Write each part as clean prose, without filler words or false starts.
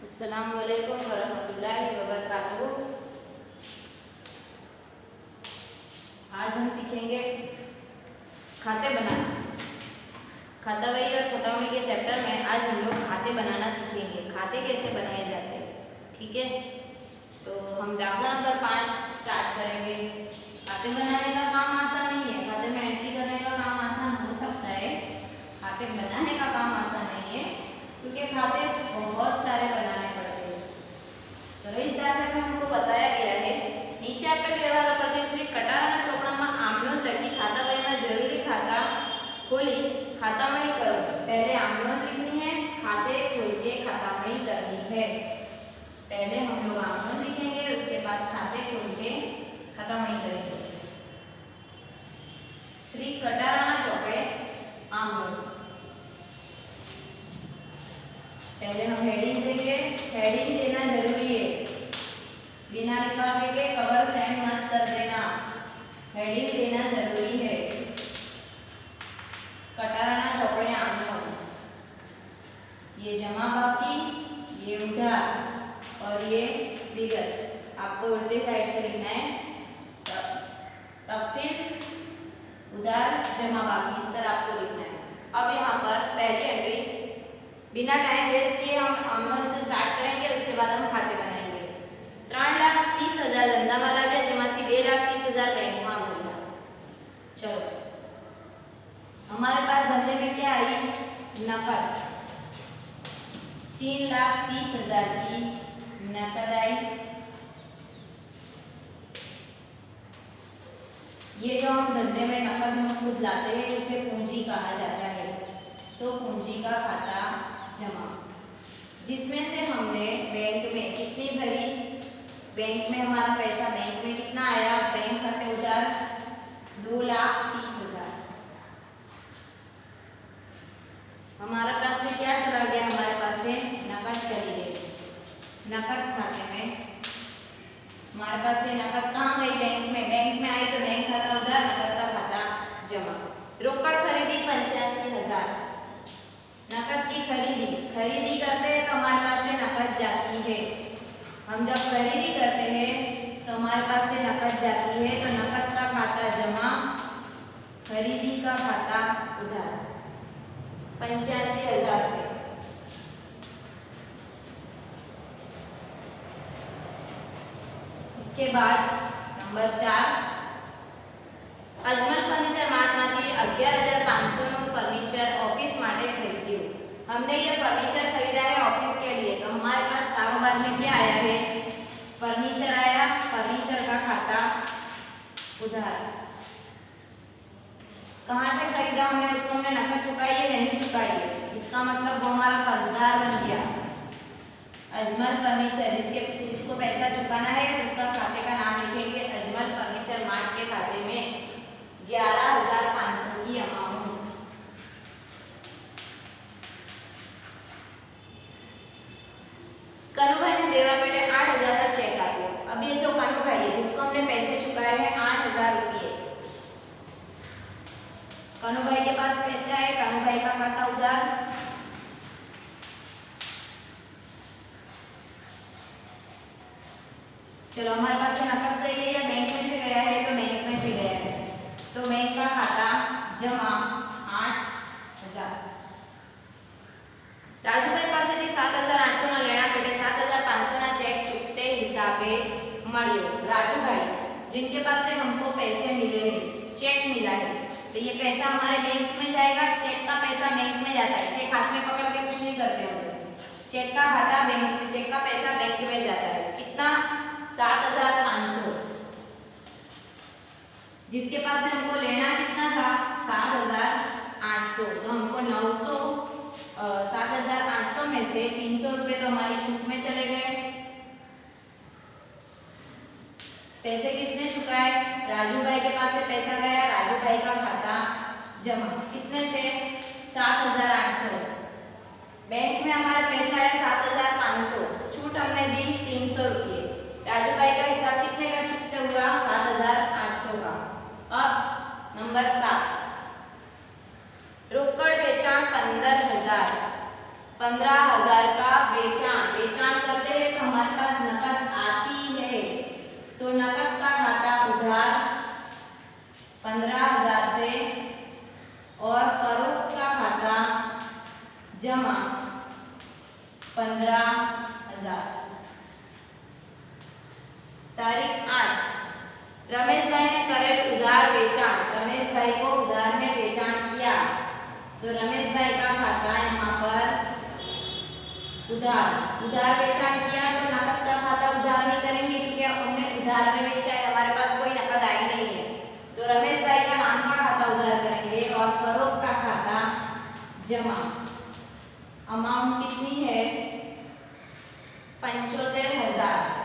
अस्सलामुअलैकुम वरहमतुल्लाहि वबरकातुहू। आज हम सीखेंगे खाते बनाना। खातावही और खतावणी के चैप्टर में आज हम लोग खाते बनाना सीखेंगे। खाते कैसे बनाए जाते हैं, ठीक है। तो हम दाखला नंबर 5 स्टार्ट करेंगे। खाते बनाने का काम आसान नहीं है। खाते में एंट्री करने का काम आसान हो सकता है, खाते बनाने का काम आसान नहीं है, क्योंकि खाते बहुत सारे बनाने पड़ते हैं। चलो, इस दाखले में हमको बताया गया है, નીચે આપેલ વ્યવહારો પરથી શ્રી કટારાના ચોપડામાં આમનોંધ લખી ખાતાવહીમાં જરૂરી ખાતા खोली खातावणी करो। पहले आमनोंध लिखनी है, खाते खोल के खातावणी करनी है। पहले हम लोग आमनोंध लिखेंगे, उसके बाद खाते खोल के खातावणी करेंगे। श्री कटाराना ચોપડે आमनोंध। पहले हम हेडिंग देंगे। हेडिंग देना जरूरी है, बिना लिफाफे के कवर सेंड मत कर देना। हेडिंग देना जरूरी है। कटाराना ચોપડે आमनोंध, ये जमा बाकी, ये उधार और ये विगत। आपको उल्टी साइड से लिखना है। तफसील, उधार, जमा बाकी, इस तरह आपको लिखना है। अब यहाँ पर पहली एंट्री बिना टाइम वेस्ट किए हम आमनोंध से स्टार्ट करेंगे, उसके बाद हम खाते बनाएंगे। 3,30,000 धंधाમાં લાગ્યા, જેમાંથી 2,30,000 બેંકમાં ભર્યા। चलो, हमारे पास धंधे में क्या आई? नकद। 3,30,000 की नकद आई। ये जो हम धंधे में नकद हम खुद लाते हैं, उसे पूंजी कहा जाता है। तो पूंजी का खाता जमा, जिसमें से हमने बैंक में कितनी भरी? बैंक में हमारा पैसा बैंक में कितना आया? बैंक खाते उधार 2,30,000। हमारे पास से क्या चला गया? हमारे पास से नकद चली गई। नकद खाते में हमारे पास से नकद कहाँ गई? बैंक में। बैंक में आई तो बैंक खाता उधार, नकद का खाता जमा। रोकड़ खरीदी 85,000। नकद की खरीदी करते हैं तो हमारे पास से नकद जाती है। हम जब खरीदी करते हैं तो हमारे पास से नकद जाती है, तो नकद का खाता जमा, खरीदी का खाता उधार 85,000 से। इसके बाद नंबर 4, अजमल फर्नीचर मार्ट मांथी 11,500 નું फर्नीचर ऑफिस માટે खरीद्યું। हमने ये फर्नीचर खरीदा है ऑफिस के लिए, तो हमारे पास कारोबार में क्या आया है? फर्नीचर आया। फर्नीचर का खाता उधार। कहाँ से खरीदा हमने? उसको हमने नकद चुकाई है? नहीं चुकाई है। इसका मतलब वो हमारा कर्जदार बन गया। अजमल फर्नीचर, जिसको पैसा चुकाना है, उसका खाते का नाम लिखेंगे अजमल फर्नीचर मार्ट के खाते में 11,500 की अमाउंट। कनुभाई ने देवा पेटे 8,000 का चेक आप्यो। अब ये जो कनुभाई है, जिसको हमने पैसे चुकाए हैं 8,000 रुपये, कनुभाई के पास पैसे आए, कनुभाई का खाता उधार। चलो, हमारे पास से नकद गई है या बैंक में से गया है? तो बैंक में से गया है, तो बैंक का खाता जमा 8,000। राजूभाई पासेथी 7,800 ना लेना पेटे 7,500 ना चेक चुकते हिसाबे मळ्यो। राजूभाई, जिनके पास से हमको पैसे मिले हैं, चेक मिला है, तो ये पैसा हमारे बैंक में जाएगा। चेक का पैसा बैंक में जाता है। चेक हाथ में पकड़ के कुछ नहीं करते होते। चेक का खाता बैंक में, चेक का पैसा बैंक में जाता है। कितना? 7,500। जिसके पास से हमको लेना कितना था? 7,800। तो हमको 7,800 में से 300 रुपये तो हमारी छूट में चले गए। पैसे किसने चुकाए? राजूभाई के पास से पैसा गया, राजूभाई का खाता जमा। कितने से? 7,800। बैंक में हमारा पैसा है 7,500, छूट हमने दी 300 रुपये। राजूभाई का हिसाब कितने का चुकते हुआ? 7,800 का। अब नंबर 7, रोकड़ वेचाण 15,000। 15,000 का वेचाण 15,000। तारीख 8, रमेशभाई ने करेल उधार वेचाण, रमेशभाई को उधार में वेचाण किया, तो रमेशभाई का खाता यहाँ पर उधार वेचाण किया, तो नकद का खाता उधार नहीं करेंगे क्योंकि हमने उधार में बेचा है, हमारे पास कोई नकद आई नहीं है, तो रमेशभाई का नाम का खाता उधार करेंगे और फरोख्त का खाता जमा। अमाउंट कितनी है? 75,000।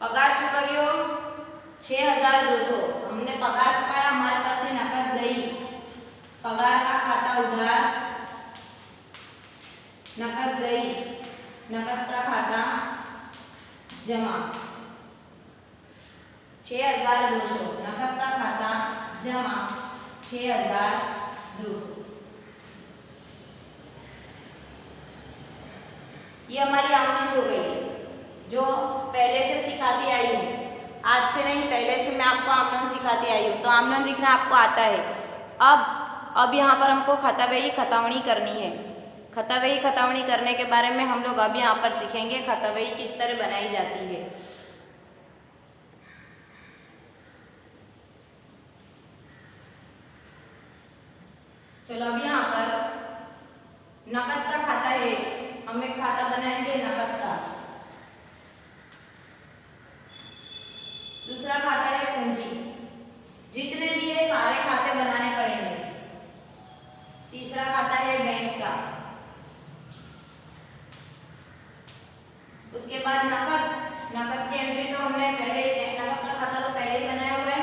पगार चुकवियो 6,200, हमने पगार चुकाया, हमारे पास से नकद गई, पगार का खाता उधार, नकद गई, नकद का खाता जमा। 6,200 नकद का खाता जमा 6,200। ये हमारी आमदनी हो गई जो पहले से सिखाती आई हूँ, आज से नहीं पहले से मैं आपको आमदन सिखाती आई हूँ, तो आमदन लिखना आपको आता है। अब यहाँ पर हमको खतावही खतावनी करनी है। खतावही खतावनी करने के बारे में हम लोग अब यहाँ पर सीखेंगे खतावही किस तरह बनाई जाती है। चलो अब यहाँ पर नकद का खाता है, हम एक खाता बनाएंगे नकद का। दूसरा खाता है पूंजी, जितने भी है सारे खाते बनाने पड़ेंगे। तीसरा खाता है बैंक का। उसके बाद नकद की एंट्री तो हमने पहले, नकद का खाता तो पहले ही बनाया हुआ है।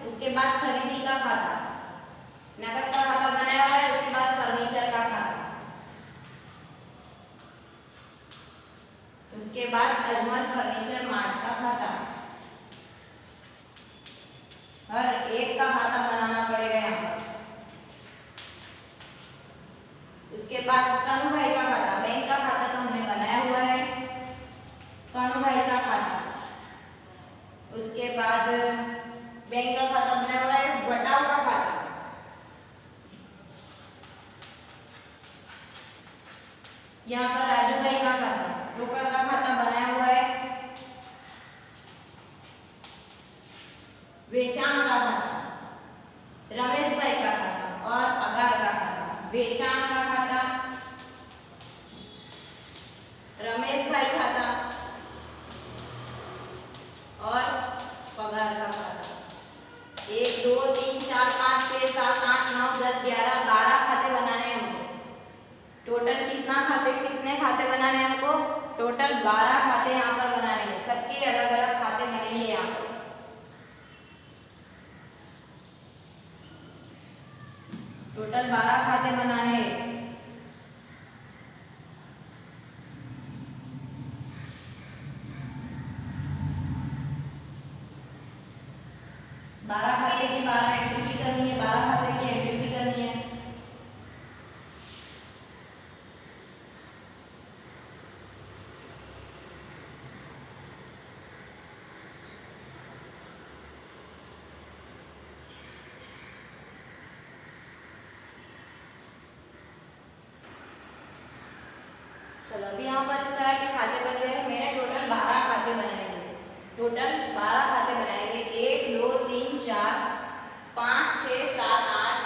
उसके बाद खरीदी का खाता, नकद का खाता बनाया हुआ है। उसके बाद फर्नीचर का खाता, उसके बाद अजमल फर्नीचर मार्ट का खाता। हर एक का खाता बनाना पड़ेगा यहाँ पर। उसके बाद कानू भाई का खाता, बैंक का खाता तो हमने बनाया हुआ है, कानू भाई का खाता। उसके बाद बैंक का खाता बनाया हुआ है, बटाव का खाता। यहाँ पर राजू भाई का खाता, रोकड़ का खाता बनाया हुआ है। वेचाण का खाता, रमेश भाई का खाता और पगार का खाता। वेचाण का खाता, रमेश भाई खाता और पगार का खाता। 1 2 3 4 5 6 7 8 9 10 11 12 खाते बनाने हैं हमको। टोटल कितने खाते बनाने हैं हमको? टोटल 12 खाते यहाँ पर बनाने हैं। सबके अलग अलग खाते बनेंगे यहाँ पर। टोटल 12 खाते बनाने हैं। 12 खाते की 12 एक्टिविटी करनी है, 12 खाते की एक्टिविटी करनी है। चलो अभी यहाँ पर इस तरह के खाते बन गए। मैंने टोटल 12 खाते बनाए हैं। टोटल 12 खाते बनाएंगे। 1 2 3 4 5 6 7 8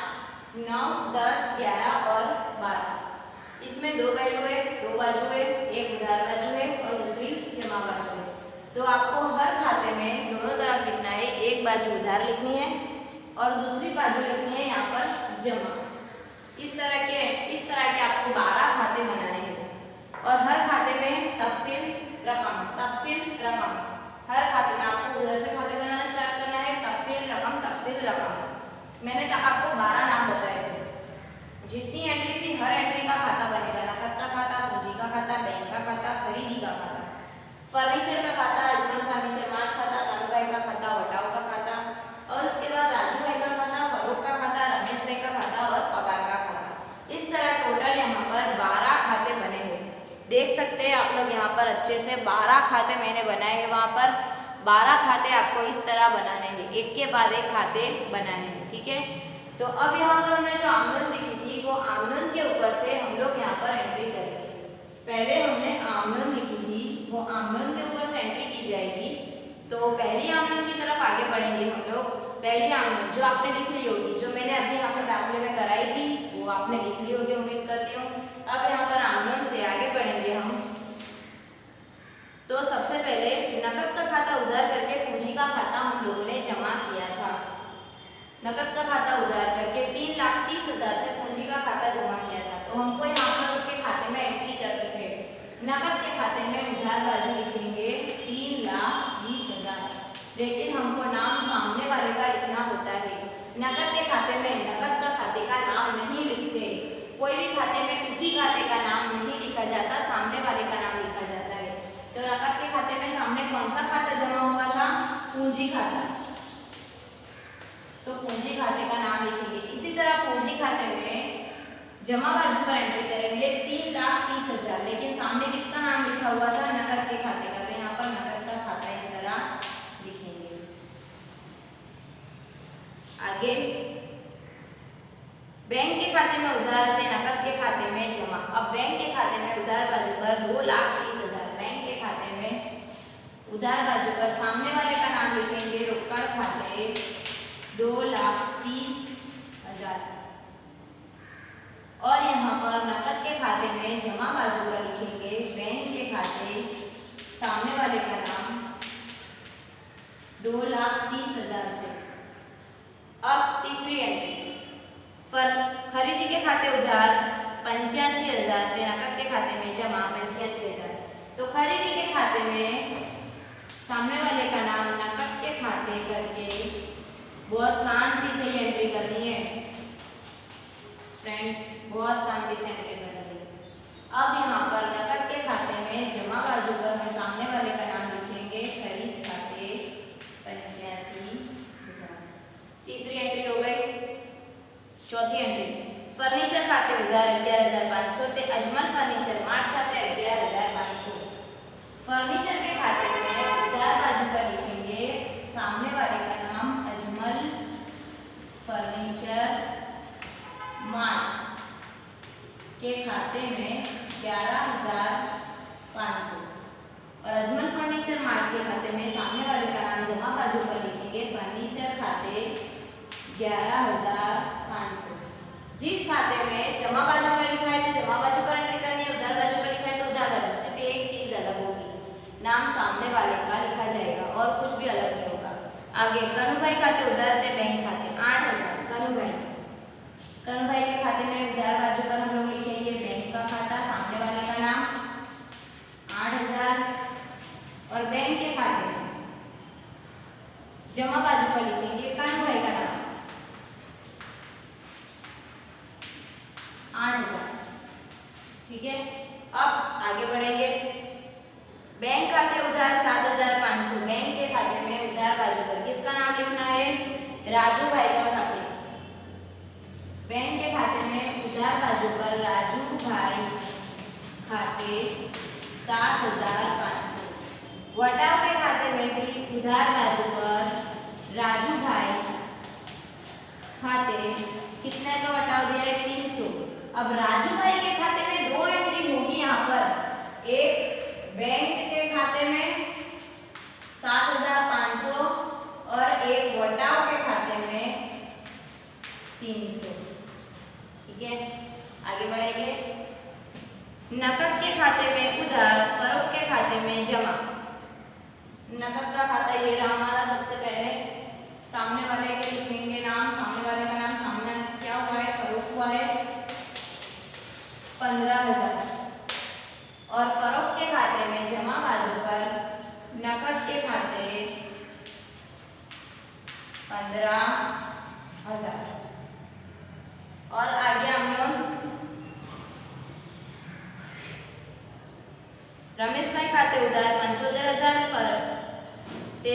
9 10 11 और 12। इसमें 2 पहलू है, 2 बाजू है, एक उधार बाजू है और दूसरी जमा बाजू है। तो आपको हर खाते में दोनों तरफ लिखना है। एक बाजू उधार लिखनी है और दूसरी बाजू लिखनी है यहाँ पर जमा। इस तरह के आपको 12 खाते बनाने हैं और हर खाते में तफसील रकम। हर खाते में आपको उधर से खाते बनाना स्टार्ट करना है। तफसील रकम। मैंने तो आपको 12 नाम बताए थे। जितनी एंट्री थी हर एंट्री का खाता बनेगा। नकद का खाता, पूंजी का खाता, बैंक का खाता, खरीदी का खाता, फर्नीचर का खाता, अजमल फर्नीचर मार्ट खाता, कानू भाई का खाता, वटाव का खाता और उसके बाद राजू भाई का खाता, फरोख्त का खाता, रमेश भाई का खाता और पगार का खाता। इस तरह टोटल यहाँ पर 12 खाते बने हैं। देख सकते हैं आप लोग यहाँ पर अच्छे से 12 खाते मैंने बनाए हैं। वहाँ पर 12 खाते आपको इस तरह बनाने हैं, एक के बाद एक खाते बनाने हैं, ठीक है। तो अब यहाँ पर हमने जो आमदन लिखी थी वो आमदन के ऊपर से हम लोग यहाँ पर एंट्री करेंगे। पहले हमने आमदन लिखी थी, वो आमदन के ऊपर से एंट्री की जाएगी। तो पहली आमदन की तरफ आगे बढ़ेंगे हम लोग। पहली आमदन जो आपने लिख ली होगी, जो मैंने अभी यहाँ पर दाखिले में कराई थी वो आपने लिख ली होगी, उम्मीद करती हूँ। अब यहाँ पर आमदन से आगे बढ़ेंगे हम। तो सबसे पहले नकद का खाता उधार करके पूंजी का खाता हम लोगों ने जमा किया था। नकद का खाता उधार करके 3,30,000 से पूंजी का खाता जमा किया था। तो हमको यहाँ पर उसके खाते में एंट्री करनी है। नकद के खाते में उधार बाजू लिखेंगे 3,20,000, लेकिन हमको नाम सामने वाले का लिखना होता है। नकद के खाते में नकद का खाते का नाम नहीं लिखते, कोई भी खाते में उसी खाते का नाम नहीं लिखा जाता, सामने वाले का नाम लिखा जाता है। तो नकद के खाते में सामने कौन सा खाता जमा हुआ था? पूंजी खाता। तो पूंजी खाते का नाम लिखेंगे। इसी तरह पूंजी खाते में जमा बाजू पर एंट्री करेंगे 3,30,000, लेकिन सामने किसका नाम लिखा हुआ था? नकद के खाते का। तो यहाँ पर नकद का खाता इस तरह लिखेंगे। आगे बैंक के खाते में उधार थे, नकद के खाते में जमा। अब बैंक के खाते में उधार बाजू पर 2,20,000, बैंक के खाते में उधार बाजू पर सामने वाले का नाम लिखेंगे रोकड़ खाते 2,30,000। और यहाँ पर नकद के खाते में जमा बाजू पर लिखेंगे बैंक के खाते, सामने वाले का नाम 2,30,000 से। अब तीसरी एंट्री, खरीदी के खाते उधार 85,000 थे, नकद के खाते में जमा 85,000। तो खरीदी के खाते में सामने वाले का नाम नकद के खाते करके बहुत शांति से एंट्री करनी है फ्रेंड्स, बहुत शांति से एंट्री करनी है। अब यहाँ पर नकद के खाते में जमा बाजू पर हम सामने वाले का नाम लिखेंगे खरीद खाते 85,000। तीसरी एंट्री हो गई। चौथी एंट्री, फर्नीचर खाते उधार 11,500 थे, अजमल फर्नीचर मार्ट खाते 11,500। फर्नीचर के खाते में उधार बाजू पर लिखेंगे सामने वाले का नाम अजमल फर्नीचर मार्ट के खाते में 11,500। और अजमल फर्नीचर मार्ट के खाते में सामने वाले का नाम जमा बाजू पर लिखेंगे फर्नीचर खाते 11,500। जिस खाते में जमा बाजू पर लिखा है तो जमा बाजू पर एंट्री करनी है, उधार बाजू पर लिखा है तो उधार बाजू से। फिर एक चीज अलग होगी, नाम सामने वाले का लिखा जाएगा और कुछ भी अलग नहीं होगा। आगे कनु भाई खाते उधार थे, बैंक खाते 8,000। कनु भाई के खाते में उधार बाजू पर हम लोग लिखेंगे बैंक का खाता, सामने वाले का नाम 8,000। और बैंक के खाते में जमा बाजू पर लिखेंगे कनु भाई का नाम 8,000, ठीक है। अब आगे बढ़ेंगे। बैंक खाते उधार 7,500, बैंक के खाते में उधार बाजू पर किसका नाम लिखना है? राजू भाई का खाते। बैंक के खाते में उधार बाजू पर राजू भाई खाते 7,500। वटाव के खाते में भी उधार बाजू पर राजू भाई खाते, कितने का वटाव दिया है? 300। अब राजू भाई के खाते में दो एंट्री होगी यहाँ पर, एक बैंक के खाते में 7,500 और एक वटाव के खाते में 300, ठीक है। आगे बढ़ेंगे। नकद के खाते में उधार, फरोख्त के खाते में जमा। नकद का खाता ये रहा हमारा। सबसे पहले सामने वाले के लिखेंगे नाम, सामने वाले का नाम, सामने क्या हुआ है? फरोख्त हुआ है 15,000। और फरोख्त के खाते में जमा बाजू पर नकद के खाते 15,000। और आगे हम लोग रमेश भाई खाते उधार 75,000,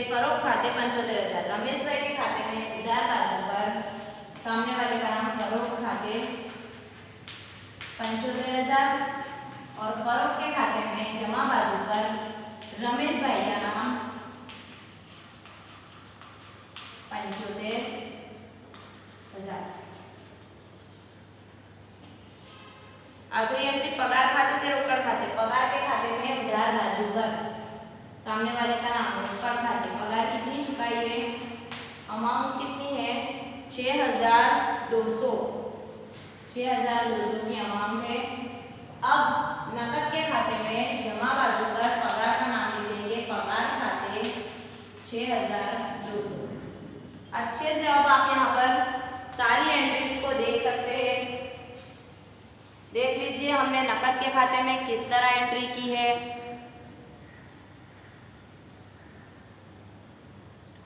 फरोख्त खाते 75,000। रमेश भाई के खाते में उधार बाजू पर सामने वाले का नाम फरोख्त खाते 75,000 और फरोख्त के खाते में जमा बाजू पर रमेश भाई का नाम 75,000। आखिरी एंट्री पगार खाते थे रोकड़ खाते। पगार के खाते में उधार बाजूगर, सामने वाले का नाम रोकड़ खाते। पगार कितनी चुकाई है, अमाउंट कितनी है 6,200, 6,200 की अमाउंट है। अब नकद के खाते में जमा बाजूगर पगार का नाम लिखेंगे, पगार खाते 6,200। अच्छे से अब आप यहाँ पर सारी एंट्रीज को देख सकते हैं। देख लीजिए हमने नकद के खाते में किस तरह एंट्री की है।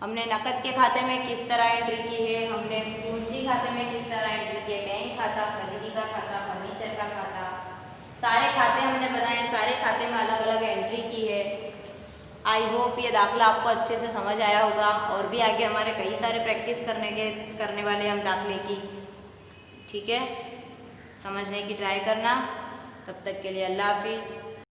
हमने नकद के खाते में किस तरह एंट्री की है, हमने पूंजी खाते में किस तरह एंट्री की है, बैंक खाता, खरीदी का खाता, फर्नीचर का खाता, सारे खाते हमने बनाए, सारे खाते में अलग अलग एंट्री की है। आई होप ये दाखला आपको अच्छे से समझ आया होगा। और भी आगे हमारे कई सारे प्रैक्टिस करने वाले हम दाखले की, ठीक है। समझने की ट्राई करना। तब तक के लिए अल्लाह हाफिज़।